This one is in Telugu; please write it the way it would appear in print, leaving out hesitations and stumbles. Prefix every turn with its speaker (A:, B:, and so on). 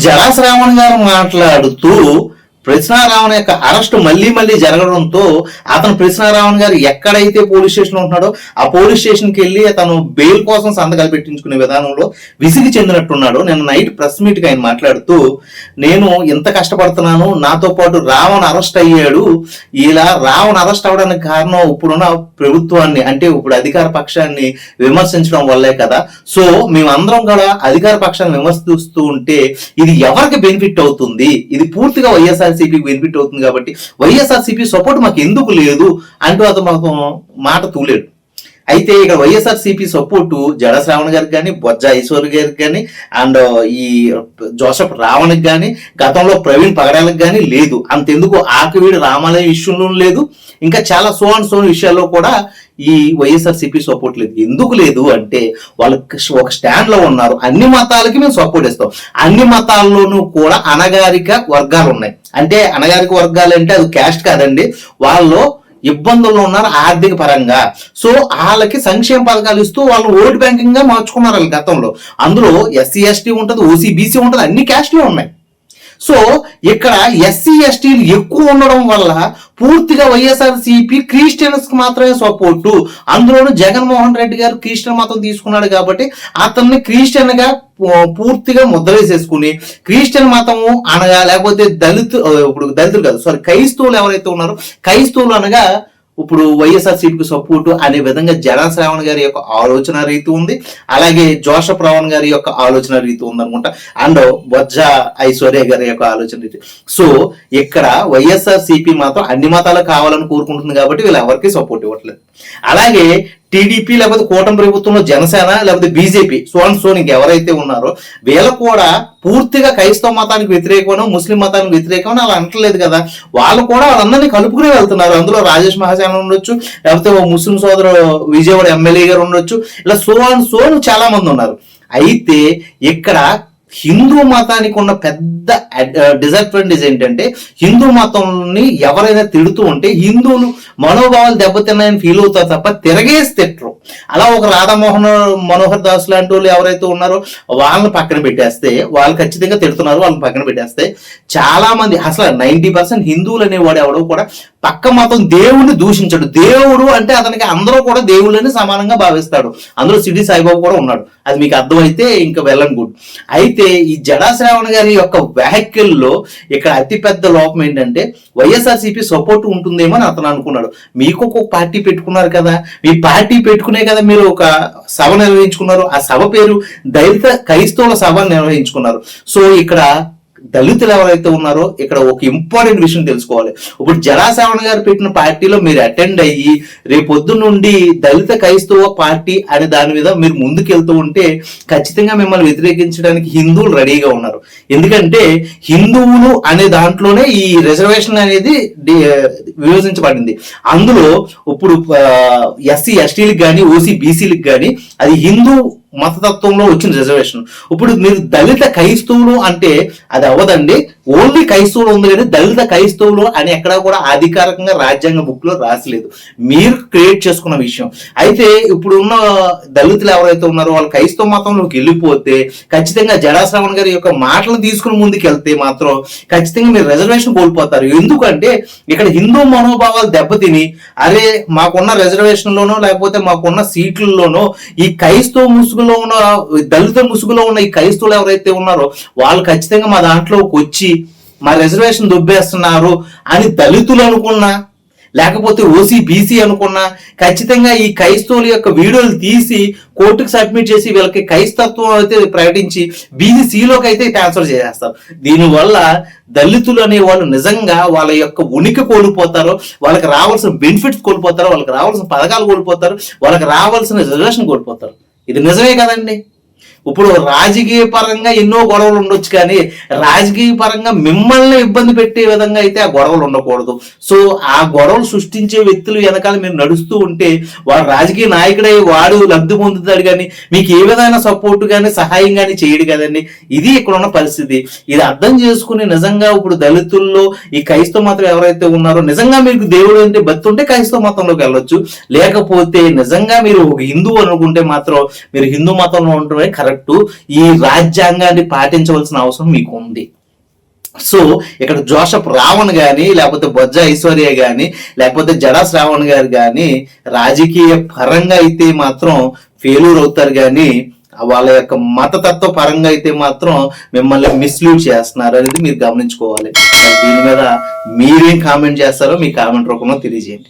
A: జడా శ్రావణ్ గారు మాట్లాడుతూ ప్రశ్నారావణ యొక్క అరెస్ట్ మళ్ళీ జరగడంతో అతను ప్రశ్నారావణ గారు ఎక్కడైతే పోలీస్ స్టేషన్ ఉంటున్నాడో ఆ పోలీస్ స్టేషన్కి వెళ్ళి అతను బెయిల్ కోసం సంతకాలు పెట్టించుకునే విధానంలో విసిగి చెందినట్టున్నాడు. నేను నైట్ ప్రెస్ మీట్ కి ఆయన మాట్లాడుతూ, నేను ఎంత కష్టపడుతున్నాను, నాతో పాటు రావణ్ అరెస్ట్ అయ్యాడు, ఇలా రావణ్ అరెస్ట్ అవడానికి కారణం ఇప్పుడున్న ప్రభుత్వాన్ని అంటే ఇప్పుడు అధికార పక్షాన్ని విమర్శించడం వల్లే కదా. సో మేమందరం కూడా అధికార పక్షాన్ని విమర్శిస్తూ ఉంటే ఇది ఎవరికి బెనిఫిట్ అవుతుంది, ఇది పూర్తిగా వైఎస్ఆర్సీపీకి బెనిఫిట్ అవుతుంది కాబట్టి వైఎస్ఆర్సీపీ సపోర్ట్ మాకు ఎందుకు లేదు అంటూ అతను మాకు మాట తూలేడు. అయితే ఇక్కడ వైఎస్ఆర్సీపీ సపోర్టు జడా శ్రావణ్ గారికి కానీ, బొజ్జ ఐశ్వర్య గారికి కానీ, అండ్ ఈ జోసెఫ్ రావణ్కి కానీ, గతంలో ప్రవీణ్ పగడాలకు కానీ లేదు. అంతెందుకు ఆకివీడి రామాలయం ఇష్యూలో లేదు, ఇంకా చాలా సోన్ విషయాల్లో కూడా ఈ వైఎస్ఆర్సీపీ సపోర్ట్ లేదు. ఎందుకు లేదు అంటే వాళ్ళకి ఒక స్టాండ్ లో ఉన్నారు. అన్ని మతాలకి మేము సపోర్ట్ ఇస్తాం. అన్ని మతాల్లోనూ కూడా అణగారిక వర్గాలు ఉన్నాయి. అంటే అణగారిక వర్గాలు అంటే అది క్యాస్ట్ కాదండి, వాళ్ళు ఇబ్బందుల్లో ఉన్నారు ఆర్థిక పరంగా. సో వాళ్ళకి సంక్షేమ పథకాలు ఇస్తూ వాళ్ళు ఓట్ బ్యాంకింగ్ గా మార్చుకున్నారు వాళ్ళు గతంలో. అందులో ఎస్సీ ఎస్టీ ఉంటుంది, ఓసీ బీసీ ఉంటుంది, అన్ని క్యాస్ట్లు ఉన్నాయి. సో ఇక్కడ ఎస్సీ ఎస్టీలు ఎక్కువ ఉండడం వల్ల పూర్తిగా వైఎస్ఆర్సీపీ క్రిస్టియన్స్ కి మాత్రమే సపోర్టు. అందులోనూ జగన్మోహన్ రెడ్డి గారు క్రిస్టియన్ మతం తీసుకున్నాడు కాబట్టి అతన్ని క్రిస్టియన్ గా పూర్తిగా ముద్రేసేసుకుని క్రిస్టియన్ మతము అనగా లేకపోతే దళితులు కాదు సారీ క్రైస్తవులు ఎవరైతే ఉన్నారో క్రైస్తవులు అనగా ఇప్పుడు వైఎస్ఆర్సీపీకి సపోర్టు అనే విధంగా జడా శ్రావణ్ గారి యొక్క ఆలోచన రీతి ఉంది, అలాగే జోసెఫ్ రావణ్ గారి యొక్క ఆలోచన రీతి ఉంది అనుకుంటా, అండ్ బొజ్జ ఐశ్వర్య గారి యొక్క ఆలోచన రీతి. సో ఇక్కడ వైఎస్ఆర్సీపీ మాత్రం అన్ని మతాలు కావాలని కోరుకుంటుంది కాబట్టి వీళ్ళు ఎవరికి సపోర్ట్ ఇవ్వట్లేదు. అలాగే టీడీపీ లేకపోతే కూటమి ప్రభుత్వంలో జనసేన లేకపోతే బీజేపీ సోన్ ఎవరైతే ఉన్నారో వీళ్ళు కూడా పూర్తిగా క్రైస్తవ మతానికి వ్యతిరేకమనో ముస్లిం మతానికి వ్యతిరేకమని అలా అంటలేదు కదా. వాళ్ళు కూడా వాళ్ళందరినీ కలుపుకునే వెళ్తున్నారు. అందులో రాజేష్ మహాజన్ ఉండొచ్చు, లేకపోతే ముస్లిం సోదరు విజయవాడ ఎమ్మెల్యే గారు ఉండొచ్చు, ఇలా సోన్ చాలా మంది ఉన్నారు. అయితే ఇక్కడ హిందూ మతానికి ఉన్న పెద్ద డిసడ్వాంటేజ్ ఏంటంటే హిందూ మతంని ఎవరైనా తిడుతూ ఉంటే హిందువులు మనోభావాలు దెబ్బతిన్నాయని ఫీల్ అవుతారు తప్ప తిరగేసి తిట్టరు. అలా ఒక మనోహర్ దాస్ లాంటి వాళ్ళు ఎవరైతే ఉన్నారో వాళ్ళని పక్కన పెట్టేస్తే, వాళ్ళు ఖచ్చితంగా తిడుతున్నారు వాళ్ళని పక్కన పెట్టేస్తే చాలా మంది అసలు 90% హిందువులు అనేవాడు ఎవడో కూడా పక్క మతం దేవుడిని దూషించాడు. దేవుడు అంటే అతనికి అందరూ కూడా దేవుళ్ళని సమానంగా భావిస్తాడు. అందులో సిడి సాయిబాబు కూడా ఉన్నాడు. అది మీకు అర్థమైతే ఇంకా వెళ్ళను గుడ్. అయితే ఈ జడా శ్రావణ్ గారి యొక్క వ్యాఖ్యల్లో ఇక్కడ అతిపెద్ద లోపం ఏంటంటే వైఎస్ఆర్సీపీ సపోర్ట్ ఉంటుందేమో అని అతను అనుకున్నాడు. మీకు ఒక పార్టీ పెట్టుకున్నారు కదా, మీ పార్టీ పెట్టుకునే కదా మీరు ఒక సభ నిర్వహించుకున్నారు. ఆ సభ పేరు దళిత క్రైస్తవుల సభ నిర్వహించుకున్నారు. సో ఇక్కడ దళితులు ఎవరైతే ఉన్నారో ఇక్కడ ఒక ఇంపార్టెంట్ విషయం తెలుసుకోవాలి. ఇప్పుడు జడా శ్రావణ్ గారు పెట్టిన పార్టీలో మీరు అటెండ్ అయ్యి రేపొద్దు నుండి దళిత క్రైస్తవ పార్టీ అనే దాని మీద మీరు ముందుకెళ్తూ ఉంటే ఖచ్చితంగా మిమ్మల్ని వ్యతిరేకించడానికి హిందువులు రెడీగా ఉన్నారు. ఎందుకంటే హిందువులు అనే దాంట్లోనే ఈ రిజర్వేషన్ అనేది విభజించబడింది. అందులో ఇప్పుడు ఎస్సీ ఎస్టీలకు కానీ ఓసీ బీసీలకు కానీ అది హిందూ మతతత్వంలో వచ్చిన రిజర్వేషన్. ఇప్పుడు మీరు దళిత క్రైస్తవులు అంటే అది అవ్వదండి, ఓన్లీ క్రైస్తవులు ఉంది కానీ దళిత క్రైస్తవులు అని ఎక్కడా కూడా అధికారికంగా రాజ్యాంగ బుక్ లో రాసలేదు, మీరు క్రియేట్ చేసుకున్న విషయం. అయితే ఇప్పుడు ఉన్న దళితులు ఎవరైతే ఉన్నారో వాళ్ళు క్రైస్తవ మతంలోకి వెళ్ళిపోతే ఖచ్చితంగా జడా శ్రావణ్ గారి యొక్క మాటలను తీసుకుని ముందుకు వెళ్తే మాత్రం ఖచ్చితంగా మీరు రిజర్వేషన్ కోల్పోతారు. ఎందుకంటే ఇక్కడ హిందూ మనోభావాలు దెబ్బతిని అరే మాకున్న రిజర్వేషన్ లోనో లేకపోతే మాకున్న సీట్లలోనో ఈ క్రైస్తవ ముసుగులో ఉన్న దళిత ముసుగులో ఉన్న ఈ క్రైస్తవులు ఎవరైతే ఉన్నారో వాళ్ళు ఖచ్చితంగా మా దాంట్లోకి వచ్చి మా రిజర్వేషన్ దొబ్బేస్తున్నారు అని దళితులు అనుకున్నా లేకపోతే ఓసీ బీసీ అనుకున్నా ఖచ్చితంగా ఈ క్రైస్తవుల యొక్క వీడియోలు తీసి కోర్టుకు సబ్మిట్ చేసి వీళ్ళకి క్రైస్తత్వం అయితే ప్రకటించి బీసీలోకి అయితే ట్రాన్స్ఫర్ చేసేస్తారు. దీనివల్ల దళితులు అనే వాళ్ళు నిజంగా వాళ్ళ యొక్క ఉనికి కోల్పోతారు, వాళ్ళకి రావాల్సిన బెనిఫిట్స్ కోల్పోతారు, వాళ్ళకి రావాల్సిన పథకాలు కోల్పోతారు, వాళ్ళకి రావాల్సిన రిజర్వేషన్ కోల్పోతారు. ఇది నిజమే కదండి. ఇప్పుడు రాజకీయ పరంగా ఎన్నో గొడవలు ఉండొచ్చు కానీ రాజకీయ పరంగా మిమ్మల్ని ఇబ్బంది పెట్టే విధంగా అయితే ఆ గొడవలు ఉండకూడదు. సో ఆ గొడవలు సృష్టించే వ్యక్తులు వెనకాల మీరు నడుస్తూ ఉంటే వాడు రాజకీయ నాయకుడై వాడు లబ్ధి పొందుతాడు కానీ మీకు ఏ విధమైన సపోర్ట్ కానీ సహాయం కానీ చేయడు కదండి. ఇది ఇక్కడ ఉన్న పరిస్థితి. ఇది అర్థం చేసుకుని నిజంగా ఇప్పుడు దళితుల్లో ఈ క్రైస్తవ మతం ఎవరైతే ఉన్నారో నిజంగా మీకు దేవుడు అంటే భక్తి ఉంటే క్రైస్తవ మతంలోకి వెళ్ళొచ్చు, లేకపోతే నిజంగా మీరు ఒక హిందువు అనుకుంటే మాత్రం మీరు హిందూ మతంలో ఉండటమే కరెక్ట్. ఉండేటట్టు ఈ రాజ్యాంగాన్ని పాటించవలసిన అవసరం మీకు ఉంది. సో ఇక్కడ జోసఫ్ రావణ్ గాని, లేకపోతే బొజ్జ ఐశ్వర్య గాని, లేకపోతే జడా శ్రావణ్ గారు గాని రాజకీయ పరంగా అయితే మాత్రం ఫెయిల్యూర్ అవుతారు కానీ వాళ్ళ యొక్క మతతత్వ పరంగా అయితే మాత్రం మిమ్మల్ని మిస్లీడ్ చేస్తున్నారు అనేది మీరు గమనించుకోవాలి. దీని మీద మీరేం కామెంట్ చేస్తారో మీ కామెంట్ రూపంలో తెలియజేయండి.